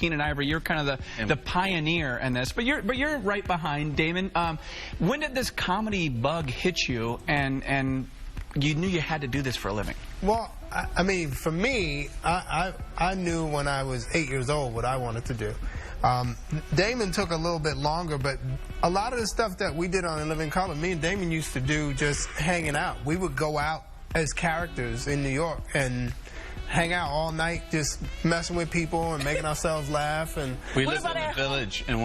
Keenan Ivory. You're kind of the pioneer in this, but you're right behind Damon. When did this comedy bug hit you, and you knew you had to do this for a living? Well, I mean, for me, I knew when I was 8 years old what I wanted to do. Damon took a little bit longer, but a lot of the stuff that we did on In Living Color, me and Damon used to do just hanging out. We would go out as characters in New York and hang out all night, just messing with people and making ourselves laugh. And we lived in the village, and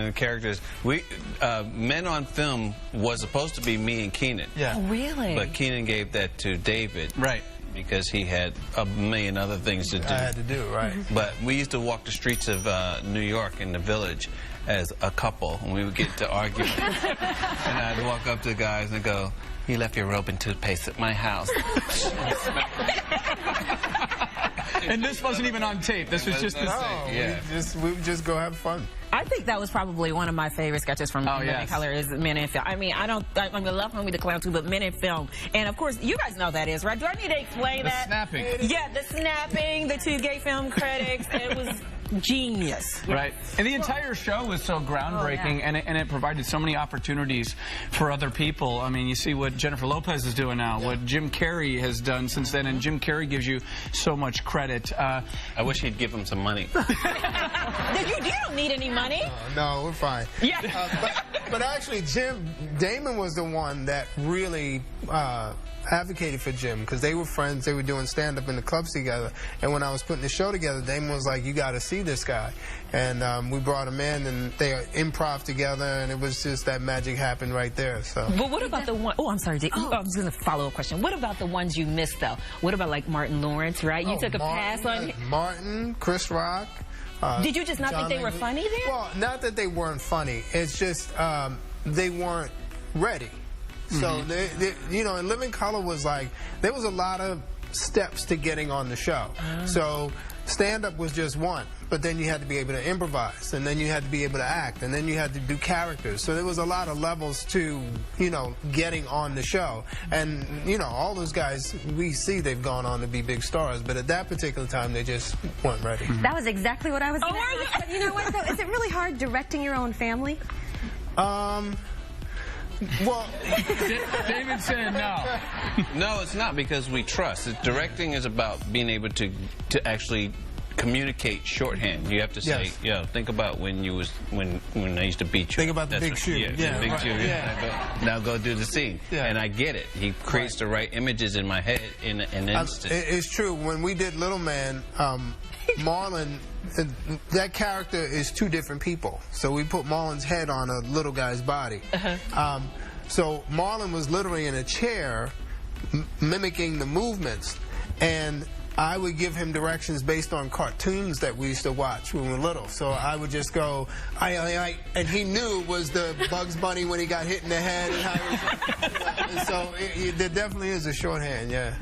the characters. Men on Film was supposed to be me and Keenan. Yeah. Oh, really? But Keenan gave that to David. Right. Because he had a million other things to do. I had to do, right. But we used to walk the streets of New York in the village as a couple, and we would get to arguing. And I'd walk up to the guys and go, "You left your rope and toothpaste at my house." And this wasn't even on tape. This was just the yeah. We would just go have fun. I think that was probably one of my favorite sketches from Living Color is Men in Film. I mean, I love Homie the Clown too, but Men in Film. And of course, you guys know that is, right? Do I need to explain that? The snapping. Yeah, the snapping, the 2 gay film critics. It was genius. Right. And the entire show was so groundbreaking, and it provided so many opportunities for other people. I mean, you see what Jennifer Lopez is doing now, what Jim Carrey has done since then, and Jim Carrey gives you so much credit. I wish he'd give him some money. You don't need any money. No, we're fine. Yeah. But actually, Damon was the one that really advocated for Jim, because they were friends. They were doing stand-up in the clubs together. And when I was putting the show together, Damon was like, "You got to see this guy." And we brought him in, and they improv together, and it was just that magic happened right there. So. But what about the one? Oh, I'm sorry. I was going to follow a question. What about the ones you missed, though? What about like Martin Lawrence, right? You took a pass on Martin, Chris Rock. Did you just not think they were funny then? Well, not that they weren't funny. It's just they weren't ready. So, you know, In Living Color was like, there was a lot of steps to getting on the show. So, stand-up was just one. But then you had to be able to improvise, and then you had to be able to act, and then you had to do characters. So there was a lot of levels to, you know, getting on the show. And, you know, all those guys, we see they've gone on to be big stars, but at that particular time, they just weren't ready. That was exactly what I was going to ask. But you know what, though? Is it really hard directing your own family? Well, David said no. No, it's not, because we trust. Directing is about being able to actually communicate shorthand. You have to say, think about when I used to beat you. Think about the big shoe. Yeah, big shoe. Now go do the scene. And I get it. He creates the right images in my head in an instant. It's true. When we did Little Man, Marlon, that character is 2 different people. So we put Marlon's head on a little guy's body. So Marlon was literally in a chair mimicking the movements, and I would give him directions based on cartoons that we used to watch when we were little. So I would just go, I, and he knew it was the Bugs Bunny when he got hit in the head. And how he was, so there definitely is a shorthand, yeah.